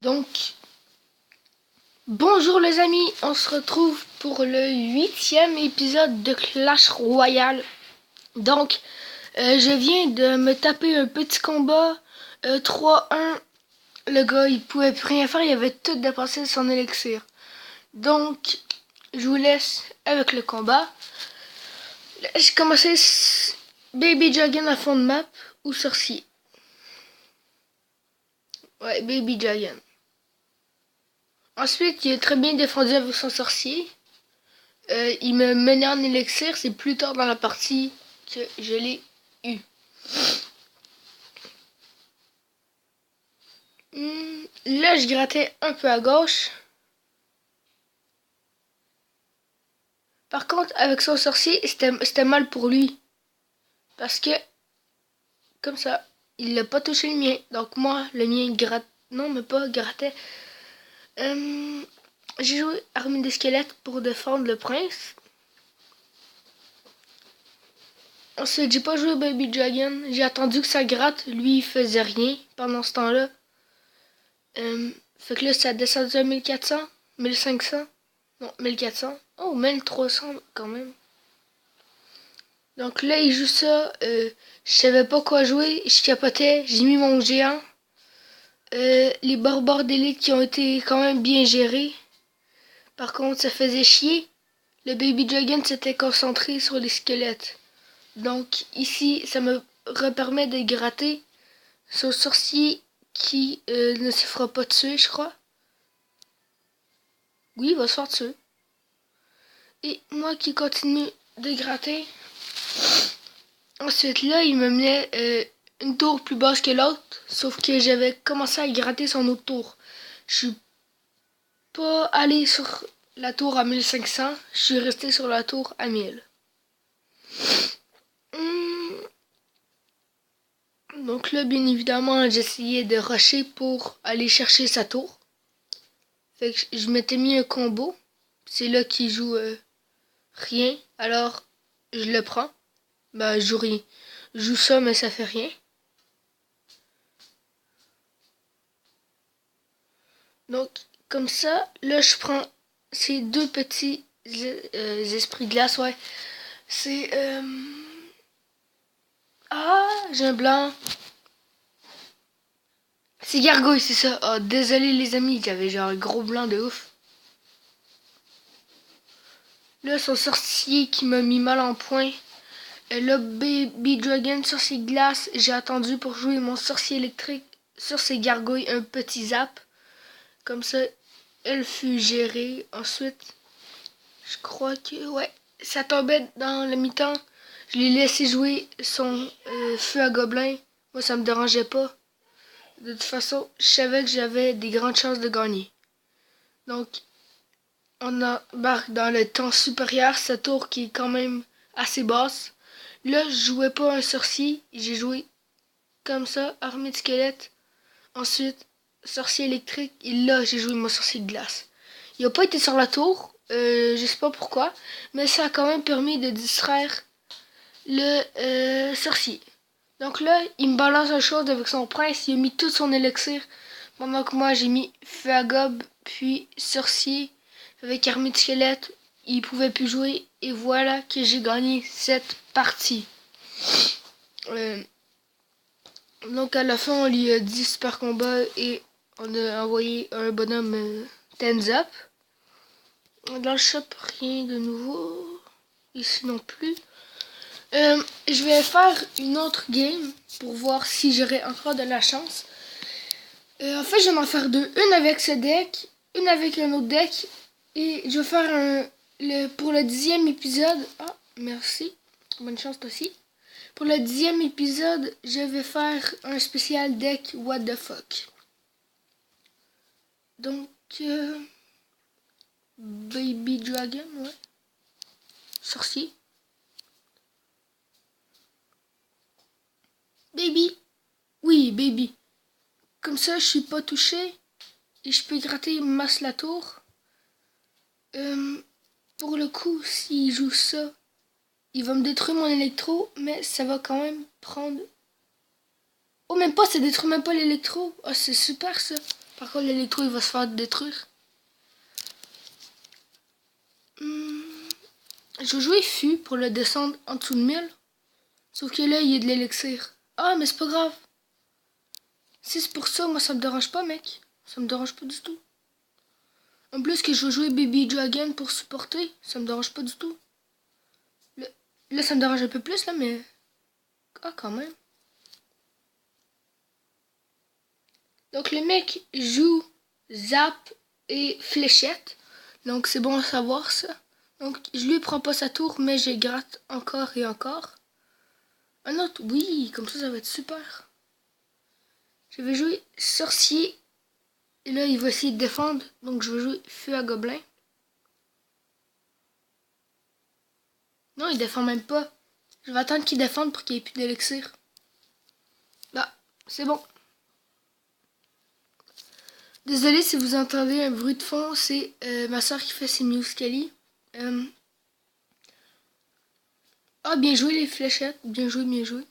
Donc, bonjour les amis, on se retrouve pour le 8e épisode de Clash Royale. Donc, je viens de me taper un petit combat 3-1. Le gars, il pouvait plus rien faire, il avait tout dépensé son élixir. Donc, je vous laisse avec le combat. J'ai commencé Baby Dragon à fond de map ou sorcier. Ouais, Baby Dragon. Ensuite, il est très bien défendu avec son sorcier. Il me menait en élixir, c'est plus tard dans la partie que je l'ai eu. Là, je grattais un peu à gauche. Par contre, avec son sorcier, c'était mal pour lui. Parce que, comme ça, il n'a pas touché le mien. Donc moi, le mien gratte. Non, mais pas grattait. J'ai joué armée des squelettes pour défendre le prince. Ensuite, j'ai pas joué Baby Dragon. J'ai attendu que ça gratte. Lui, il faisait rien pendant ce temps-là. Fait que là, ça descendu à 1400, 1500. Non, 1400. Oh, 1300 quand même. Donc là, il joue ça. Je savais pas quoi jouer. Je capotais. J'ai mis mon géant. Les barbares d'élite qui ont été quand même bien gérés. Par contre, ça faisait chier. Le Baby Dragon s'était concentré sur les squelettes. Donc ici, ça me permet de gratter son sorcier qui ne se fera pas tuer, je crois. Oui, il va se faire tuer. Et moi qui continue de gratter. Ensuite, là, il me menait une tour plus basse que l'autre. Sauf que j'avais commencé à gratter son autre tour. Je suis pas allé sur la tour à 1500. Je suis resté sur la tour à 1000. Donc là, bien évidemment, j'essayais de rusher pour aller chercher sa tour. Fait que je m'étais mis un combo. C'est là qu'il joue rien. Alors, je le prends. Bah, je joue rien. Je joue ça, mais ça fait rien. Donc, comme ça, là, je prends ces deux petits esprits de glace, ouais. C'est... Ah, j'ai un blanc. C'est Gargouille, c'est ça. Oh, désolé les amis, j'avais genre un gros blanc de ouf. Là, son sorcier qui m'a mis mal en point. Là, Baby Dragon sur ses glaces. J'ai attendu pour jouer mon sorcier électrique sur ses gargouilles. Un petit zap. Comme ça, elle fut gérée. Ensuite, je crois que... Ouais, ça tombait dans le mi-temps. Je l'ai laissé jouer son feu à gobelin. Moi, ça me dérangeait pas. De toute façon, je savais que j'avais des grandes chances de gagner. Donc, on embarque dans le temps supérieur, cette tour qui est quand même assez basse. Là, je jouais pas un sorcier, j'ai joué comme ça, armée de squelettes. Ensuite, sorcier électrique, et là, j'ai joué mon sorcier de glace. Il a pas été sur la tour, je sais pas pourquoi, mais ça a quand même permis de distraire le sorcier. Donc là, il me balance une chose avec son prince, il a mis tout son élixir, pendant que moi, j'ai mis feu à gobe, puis sorcier, avec armée de squelette, il pouvait plus jouer, et voilà que j'ai gagné cette partie. Donc à la fin, on lui a dit super combat, et on a envoyé un bonhomme Tens Up. Dans le shop, rien de nouveau, ici non plus. Je vais faire une autre game pour voir si j'aurai encore de la chance. En fait, je vais en faire deux. Une avec ce deck, une avec un autre deck. Et je vais faire pour le 10e épisode. Ah, merci. Bonne chance toi aussi. Pour le 10e épisode, je vais faire un spécial deck What the fuck. Donc, Baby Dragon, ouais. Sorcier. Baby. Oui, baby. Comme ça, je suis pas touché. Et je peux gratter masse la tour. Pour le coup, s'il joue ça, il va me détruire mon électro, mais ça va quand même prendre... Oh, même pas, ça détruit même pas l'électro. Oh, c'est super ça. Par contre, l'électro, il va se faire détruire. Je vais jouer Fu pour le descendre en dessous de 1000. Sauf que là, il y a de l'élixir. Ah, mais c'est pas grave. Si c'est pour ça, moi, ça me dérange pas, mec. Ça me dérange pas du tout. En plus que je veux jouer Baby Dragon pour supporter, ça me dérange pas du tout. Là, ça me dérange un peu plus, là, mais... Ah, quand même. Donc, le mec joue Zap et Fléchette. Donc, c'est bon à savoir, ça. Donc, je lui prends pas sa tour, mais je gratte encore et encore. Un autre, oui, comme ça va être super. Je vais jouer Sorcier. Et là, il va essayer de défendre. Donc, je vais jouer Feu à Gobelin. Non, il défend même pas. Je vais attendre qu'il défende pour qu'il n'y ait plus d'élixir. Là, c'est bon. Désolé si vous entendez un bruit de fond, c'est ma soeur qui fait ses Muscali. Ah, bien joué les fléchettes, bien joué, bien joué.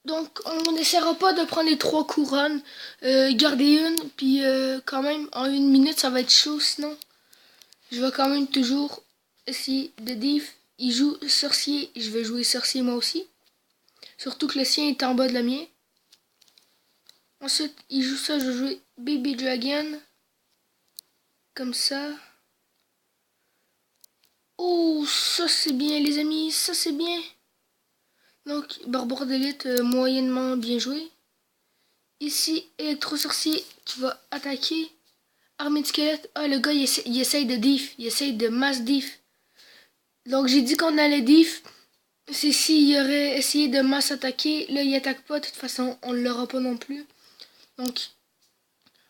Donc, on n'essaiera pas de prendre les 3 couronnes, garder une, puis quand même, en 1 minute, ça va être chaud, sinon. Je vais quand même toujours essayer de diff. Il joue sorcier, je vais jouer sorcier moi aussi. Surtout que le sien est en bas de la mienne. Ensuite, il joue ça, je vais jouer Baby Dragon. Comme ça. Oh, ça c'est bien les amis, ça c'est bien. Donc, Barbare d'élite, moyennement bien joué. Ici, Électro-sorcier qui va attaquer. Armée de squelette. Ah, le gars, il essaye de diff. Il essaye de mass diff. Donc, j'ai dit qu'on allait diff. C'est s'il aurait essayé de mass attaquer. Là, il attaque pas. De toute façon, on ne l'aura pas non plus. Donc,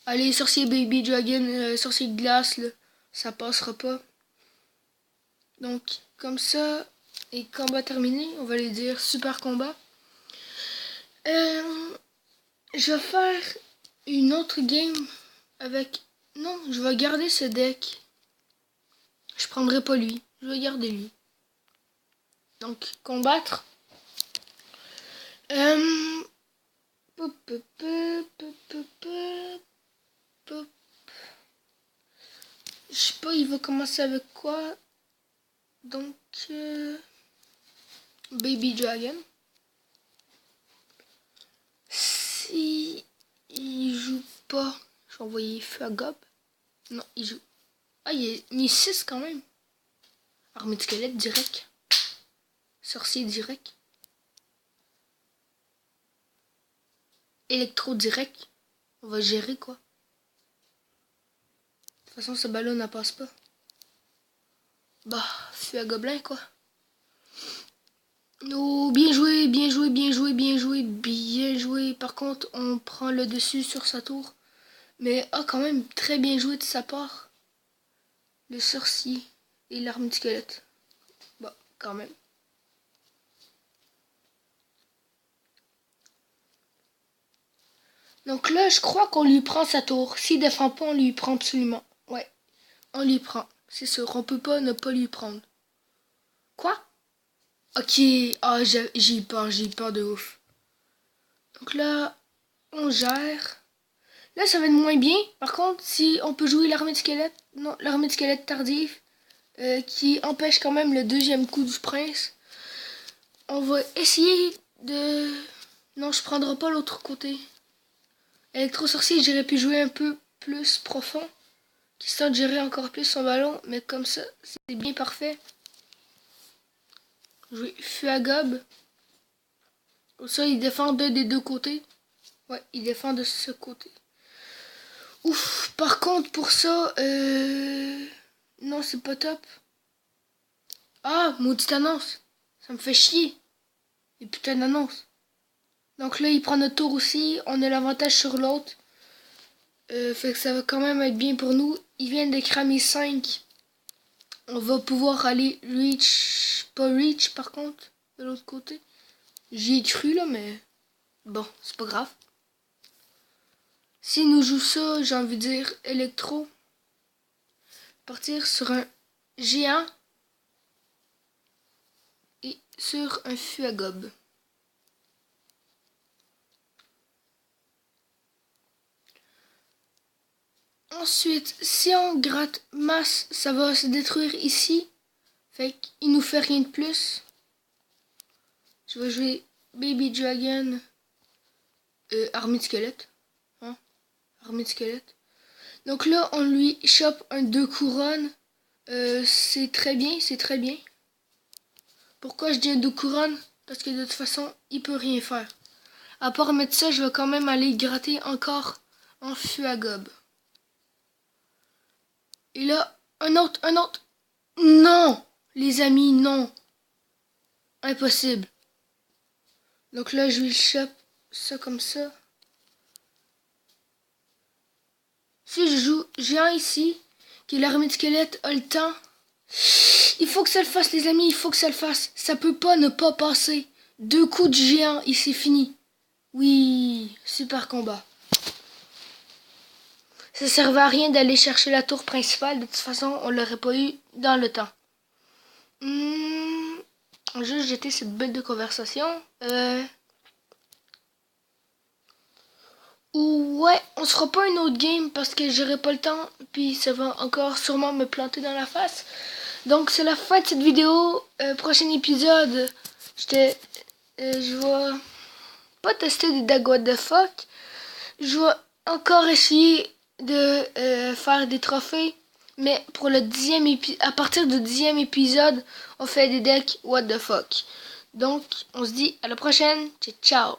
allez, sorcier Baby Dragon, sorcier de glace, là, ça passera pas. Donc, comme ça, et combat terminé, on va les dire super combat. Je vais faire une autre game avec... Non, je vais garder ce deck. Je prendrai pas lui, je vais garder lui. Donc, combattre. Je sais pas, il va commencer avec quoi. Donc, Baby Dragon. Si il joue pas, je vais envoyer Feu à Gob. Non, il joue. Ah, il est mis 6 quand même. Armée de squelette direct. Sorcier direct. Électro direct. On va gérer quoi. De toute façon, ce ballon ne passe pas. Bah, Feu à Gobelin quoi. Oh, bien joué, bien joué, bien joué, bien joué, bien joué. Par contre, on prend le dessus sur sa tour. Mais quand même, très bien joué de sa part. Le sorcier et l'arme de squelette. Bah, quand même. Donc là, je crois qu'on lui prend sa tour. S'il défend pas, on lui prend absolument. Ouais, on lui prend. C'est sûr, on peut pas ne pas lui prendre. Quoi? Ok, ah, j'ai peur de ouf. Donc là, on gère. Là, ça va être moins bien. Par contre, si on peut jouer l'armée de squelette, non, l'armée de squelette tardive, qui empêche quand même le deuxième coup du prince. On va essayer de... Non, je prendrai pas l'autre côté. Électro-sorcier, j'aurais pu jouer un peu plus profond, histoire de gérer encore plus son ballon, mais comme ça, c'est bien parfait. Jouer Feu à Gob. Comme ça, il défend des deux côtés. Ouais, il défend de ce côté. Ouf, par contre, pour ça, non, c'est pas top. Ah, maudite annonce. Ça me fait chier. Et putain d'annonce. Donc là, il prend notre tour aussi. On a l'avantage sur l'autre. Fait que ça va quand même être bien pour nous. Ils viennent de cramer 5. On va pouvoir aller reach. Pas reach par contre. De l'autre côté. J'y ai cru là, mais... Bon, c'est pas grave. S'il nous joue ça, j'ai envie de dire électro. Partir sur un géant. Et sur un feu à gobe. Ensuite, si on gratte masse, ça va se détruire ici. Fait qu'il nous fait rien de plus. Je vais jouer Baby Dragon. Armée de squelette. Hein? Armée de squelette. Donc là, on lui chope un 2 couronnes. C'est très bien, c'est très bien. Pourquoi je dis un 2 couronnes? Parce que de toute façon, il peut rien faire. À part mettre ça, je vais quand même aller gratter encore en feu à gobe. Et là, un autre. Non! Les amis, non! Impossible. Donc là, je lui chope ça comme ça. Si je joue géant ici, que l'armée de squelettes a le temps, il faut que ça le fasse, les amis, il faut que ça le fasse. Ça peut pas ne pas passer. 2 coups de géant et c'est fini. Oui, super combat. Ça servait à rien d'aller chercher la tour principale. De toute façon, on l'aurait pas eu dans le temps. Juste jeter cette bulle de conversation. Ouais, on se fera pas une autre game parce que j'aurai pas le temps. Puis ça va encore sûrement me planter dans la face. Donc c'est la fin de cette vidéo. Prochain épisode, je vais pas tester des dag what the fuck. Je vais encore essayer de faire des trophées. Mais pour le 10e épisode, à partir du 10e épisode, on fait des decks what the fuck. Donc on se dit à la prochaine. Ciao.